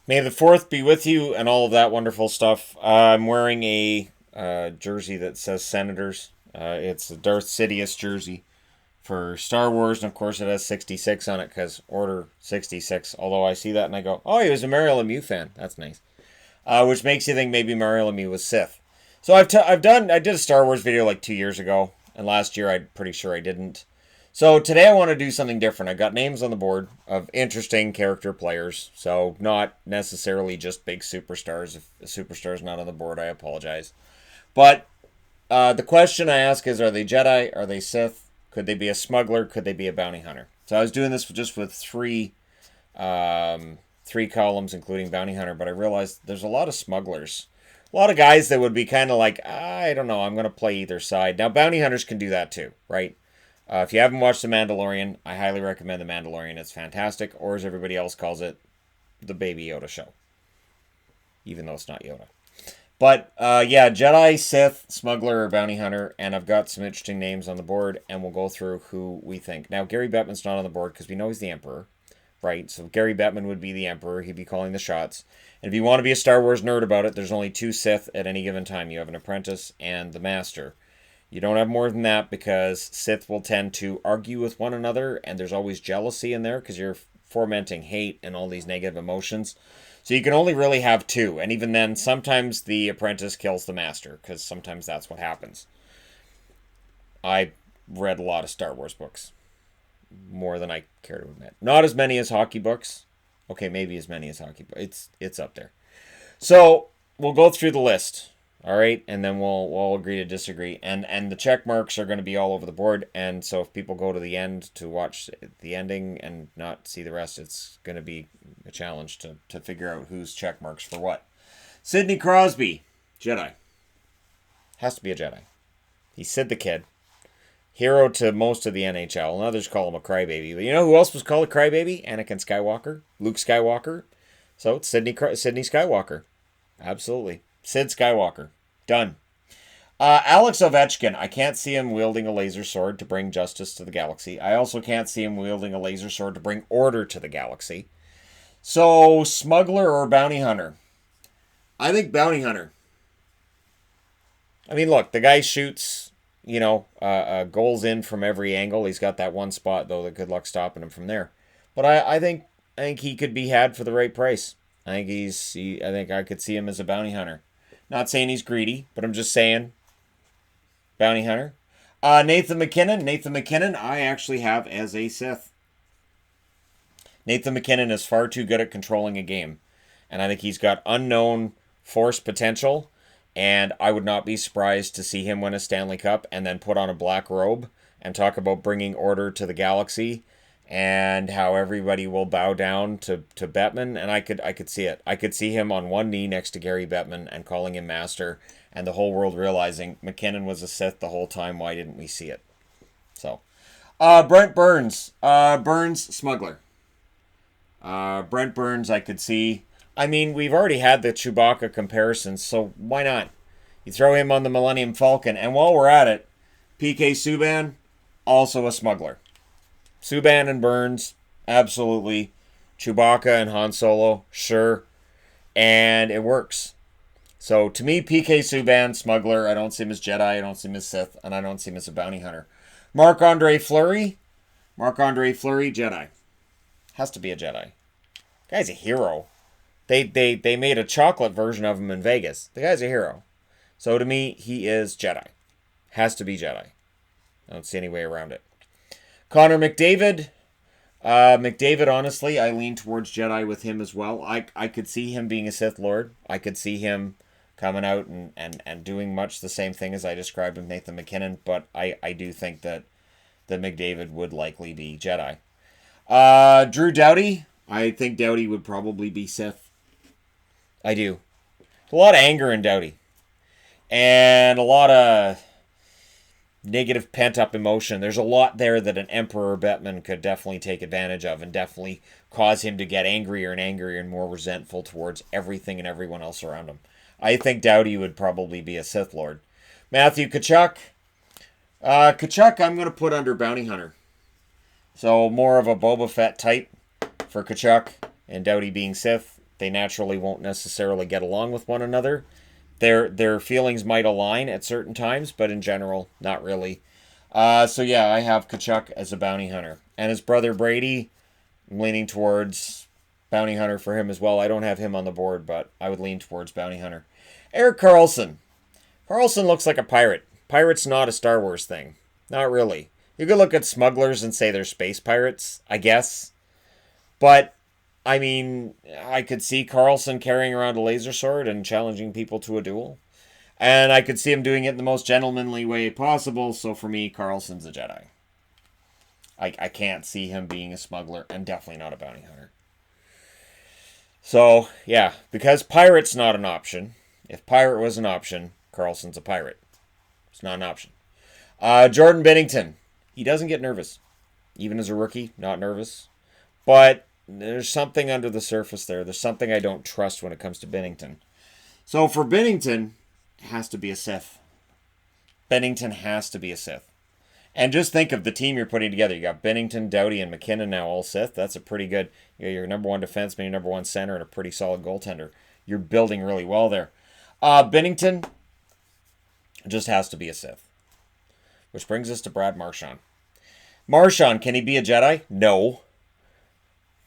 May the 4th be with you and all of that wonderful stuff. I'm wearing a jersey that says Senators. It's a Darth Sidious jersey for Star Wars, and of course it has 66 on it because Order 66. Although I see that and I go, oh, he was a Mario Lemieux fan. That's nice. Which makes you think maybe Mario Lemieux was Sith. So I did a Star Wars video like 2 years ago, and last year I'm pretty sure I didn't. So today I want to do something different. I got names on the board of interesting character players. So not necessarily just big superstars. If a superstar is not on the board, I apologize. But the question I ask is: Are they Jedi? Are they Sith? Could they be a smuggler? Could they be a bounty hunter? So I was doing this just with three columns, including bounty hunter. But I realized there's a lot of smugglers. A lot of guys that would be kind of like, I don't know, I'm going to play either side. Now, bounty hunters can do that too, right? If you haven't watched The Mandalorian, I highly recommend The Mandalorian. It's fantastic, or as everybody else calls it, the Baby Yoda show. Even though it's not Yoda. But yeah, Jedi, Sith, Smuggler, or Bounty Hunter, and I've got some interesting names on the board, and we'll go through who we think. Now, Gary Bettman's not on the board because we know he's the Emperor, right? So Gary Bettman would be the Emperor. He'd be calling the shots. And if you want to be a Star Wars nerd about it, there's only two Sith at any given time. You have an apprentice and the Master. You don't have more than that because Sith will tend to argue with one another, and there's always jealousy in there because you're fomenting hate and all these negative emotions. So you can only really have two, and even then, sometimes the apprentice kills the master because sometimes that's what happens. I read a lot of Star Wars books, more than I care to admit. Not as many as hockey books. Okay, maybe as many as hockey, but it's up there. So we'll go through the list. All right, and then we'll agree to disagree, and the check marks are going to be all over the board. And so if people go to the end to watch the ending and not see the rest, it's going to be a challenge to figure out who's check marks for what. Sidney Crosby, Jedi, has to be a Jedi. He's Sid the Kid, hero to most of the NHL, and others call him a crybaby. But you know who else was called a crybaby? Anakin Skywalker, Luke Skywalker. So it's Sidney Skywalker, absolutely. Sid Skywalker. Done. Alex Ovechkin. I can't see him wielding a laser sword to bring justice to the galaxy. I also can't see him wielding a laser sword to bring order to the galaxy. So, smuggler or bounty hunter? I think bounty hunter. I mean, look, the guy shoots, goals in from every angle. He's got that one spot, though, that good luck stopping him from there. But I think he could be had for the right price. I think I could see him as a bounty hunter. Not saying he's greedy, but I'm just saying bounty hunter. Nathan McKinnon. Nathan McKinnon, I actually have as a Sith. Nathan McKinnon is far too good at controlling a game. And I think he's got unknown force potential. And I would not be surprised to see him win a Stanley Cup and then put on a black robe and talk about bringing order to the galaxy and how everybody will bow down to Bettman, and I could see it. I could see him on one knee next to Gary Bettman and calling him master, and the whole world realizing McKinnon was a Sith the whole time. Why didn't we see it? So, Brent Burns, Burns smuggler. Brent Burns, I could see. I mean, we've already had the Chewbacca comparisons, so why not? You throw him on the Millennium Falcon, and while we're at it, PK Subban, also a smuggler. Subban and Burns, absolutely. Chewbacca and Han Solo, sure. And it works. So to me, PK Subban, smuggler. I don't see him as Jedi. I don't see him as Sith. And I don't see him as a bounty hunter. Marc-Andre Fleury. Marc-Andre Fleury, Jedi. Has to be a Jedi. Guy's a hero. They made a chocolate version of him in Vegas. The guy's a hero. So to me, he is Jedi. Has to be Jedi. I don't see any way around it. Connor McDavid. McDavid, honestly, I lean towards Jedi with him as well. I could see him being a Sith Lord. I could see him coming out and doing much the same thing as I described with Nathan McKinnon, but I do think that McDavid would likely be Jedi. Drew Doughty. I think Doughty would probably be Sith. I do. A lot of anger in Doughty. And a lot of negative pent-up emotion. There's a lot there that an Emperor Bettman could definitely take advantage of and definitely cause him to get angrier and angrier and more resentful towards everything and everyone else around him. I think Doughty would probably be a Sith Lord. Matthew Tkachuk. Tkachuk I'm going to put under Bounty Hunter. So more of a Boba Fett type for Tkachuk, and Doughty being Sith. They naturally won't necessarily get along with one another. Their feelings might align at certain times, but in general, not really. So yeah, I have Kachuk as a bounty hunter. And his brother Brady, I'm leaning towards bounty hunter for him as well. I don't have him on the board, but I would lean towards bounty hunter. Eric Carlson. Carlson looks like a pirate. Pirate's not a Star Wars thing. Not really. You could look at smugglers and say they're space pirates, I guess. But, I mean, I could see Carlson carrying around a laser sword and challenging people to a duel. And I could see him doing it in the most gentlemanly way possible, so for me, Carlson's a Jedi. I can't see him being a smuggler, and definitely not a bounty hunter. So, yeah, because pirate's not an option. If pirate was an option, Carlson's a pirate. It's not an option. Jordan Bennington. He doesn't get nervous. Even as a rookie, not nervous. But there's something under the surface there. There's something I don't trust when it comes to Bennington. So for Bennington, it has to be a Sith. Bennington has to be a Sith. And just think of the team you're putting together. You got Bennington, Doughty, and McKinnon now all Sith. That's a pretty good, your number one defenseman, your number one center, and a pretty solid goaltender. You're building really well there. Bennington just has to be a Sith. Which brings us to Brad Marchand. Marchand, can he be a Jedi? No.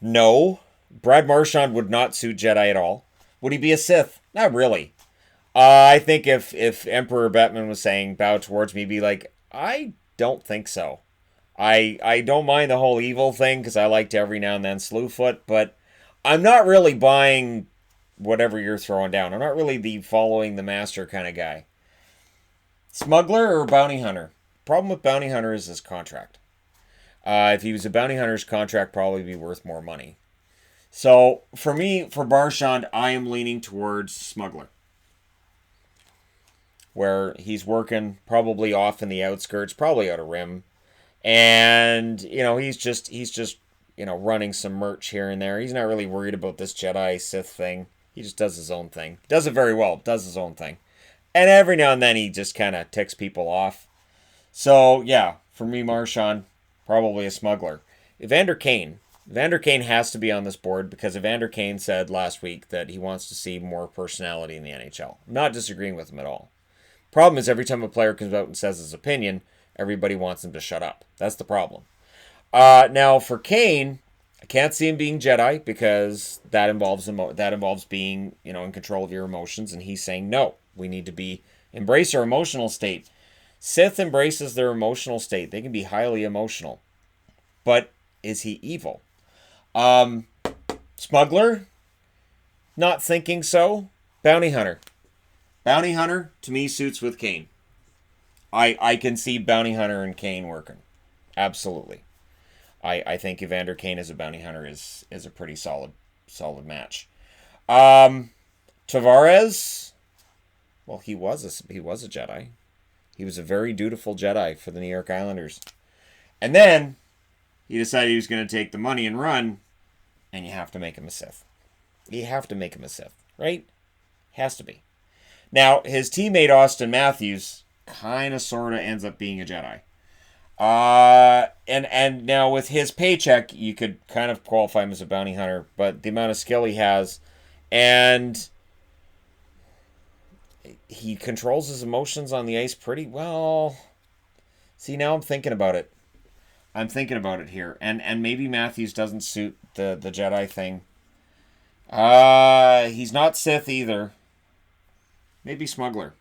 No. Brad Marchand would not suit Jedi at all. Would he be a Sith? Not really. I think if Emperor Bettman was saying, bow towards me, be like, I don't think so. I don't mind the whole evil thing, because I like to every now and then Slewfoot, but I'm not really buying whatever you're throwing down. I'm not really the following the master kind of guy. Smuggler or bounty hunter? Problem with bounty hunter is his contract. If he was a bounty hunter, his contract probably be worth more money. So, for me, for Marchand, I am leaning towards smuggler. Where he's working probably off in the outskirts, probably out of rim. And, he's just running some merch here and there. He's not really worried about this Jedi Sith thing. He just does his own thing. Does it very well, does his own thing. And every now and then he just kind of ticks people off. So, yeah, for me, Marchand, probably a smuggler. Evander Kane has to be on this board because Evander Kane said last week that he wants to see more personality in the NHL. I'm not disagreeing with him at all. Problem is, every time a player comes out and says his opinion, everybody wants him to shut up. That's the problem. Now, for Kane, I can't see him being Jedi because that involves being, in control of your emotions, and he's saying no. We need to embrace our emotional state. Sith embraces their emotional state. They can be highly emotional. But is he evil? Smuggler? Not thinking so. Bounty hunter. Bounty hunter, to me, suits with Kane. I can see bounty hunter and Kane working. Absolutely. I think Evander Kane as a bounty hunter is a pretty solid match. Tavares, well, he was a Jedi. He was a very dutiful Jedi for the New York Islanders. And then he decided he was going to take the money and run, and you have to make him a Sith. You have to make him a Sith, right? Has to be. Now, his teammate Austin Matthews kind of sort of ends up being a Jedi. And now with his paycheck, you could kind of qualify him as a bounty hunter, but the amount of skill he has, and he controls his emotions on the ice pretty well. See, now I'm thinking about it. Here. And maybe Matthews doesn't suit the Jedi thing. He's not Sith either. Maybe smuggler.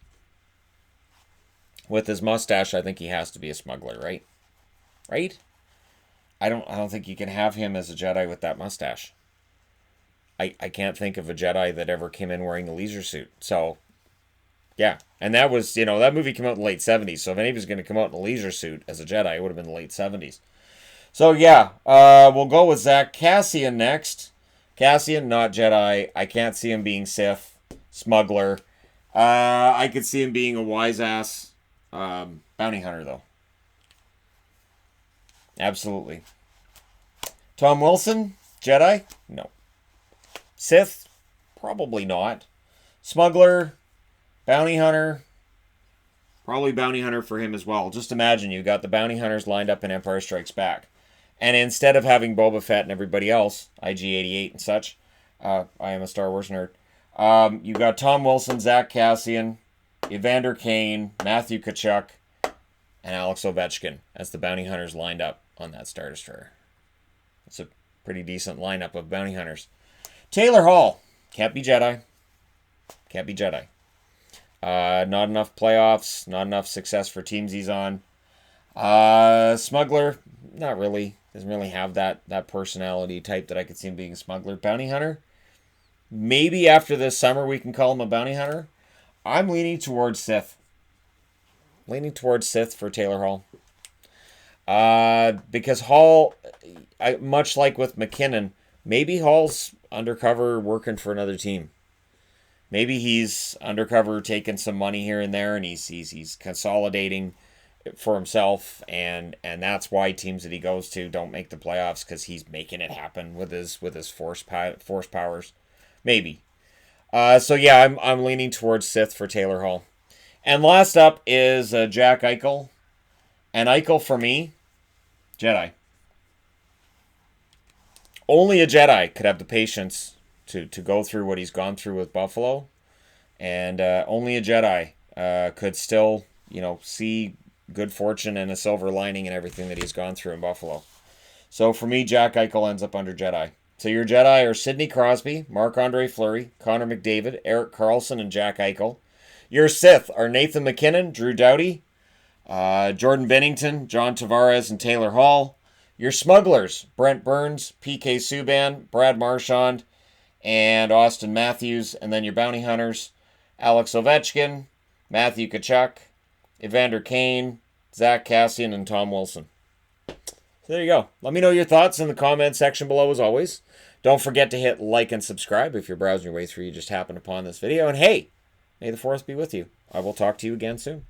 With his mustache, I think he has to be a smuggler, right? Right? I don't think you can have him as a Jedi with that mustache. I can't think of a Jedi that ever came in wearing a leisure suit. So, yeah. And that was, that movie came out in the late 70s. So if any of us going to come out in a leisure suit as a Jedi, it would have been the late 70s. So, yeah. We'll go with Zach Cassian next. Cassian, not Jedi. I can't see him being Sith. Smuggler. I could see him being a wise-ass bounty hunter, though. Absolutely. Tom Wilson, Jedi? No. Sith? Probably not. Smuggler? Bounty hunter? Probably bounty hunter for him as well. Just imagine you got the bounty hunters lined up in Empire Strikes Back. And instead of having Boba Fett and everybody else, IG-88 and such, I am a Star Wars nerd. You got Tom Wilson, Zach Cassian, Evander Kane, Matthew Tkachuk, and Alex Ovechkin as the bounty hunters lined up on that Star Destroyer. It's a pretty decent lineup of bounty hunters. Taylor Hall. Can't be Jedi. Can't be Jedi. Not enough playoffs. Not enough success for teams he's on. Smuggler. Not really. Doesn't really have that personality type that I could see him being a smuggler. Bounty hunter. Maybe after this summer we can call him a bounty hunter. I'm leaning towards Sith. Leaning towards Sith for Taylor Hall. Because Hall, much like with McKinnon, maybe Hall's undercover working for another team. Maybe he's undercover taking some money here and there, and he's consolidating for himself, and that's why teams that he goes to don't make the playoffs, because he's making it happen with his force powers. Maybe. So yeah, I'm leaning towards Sith for Taylor Hall. And last up is Jack Eichel. And Eichel, for me, Jedi. Only a Jedi could have the patience to go through what he's gone through with Buffalo. And only a Jedi could still, see good fortune and a silver lining in everything that he's gone through in Buffalo. So for me, Jack Eichel ends up under Jedi. So your Jedi are Sidney Crosby, Marc-Andre Fleury, Connor McDavid, Erik Karlsson, and Jack Eichel. Your Sith are Nathan McKinnon, Drew Doughty, Jordan Binnington, John Tavares, and Taylor Hall. Your Smugglers, Brent Burns, PK Subban, Brad Marchand, and Austin Matthews. And then your Bounty Hunters, Alex Ovechkin, Matthew Tkachuk, Evander Kane, Zach Cassian, and Tom Wilson. So there you go. Let me know your thoughts in the comment section below as always. Don't forget to hit like and subscribe if you're browsing your way through, you just happened upon this video. And hey, may the force be with you. I will talk to you again soon.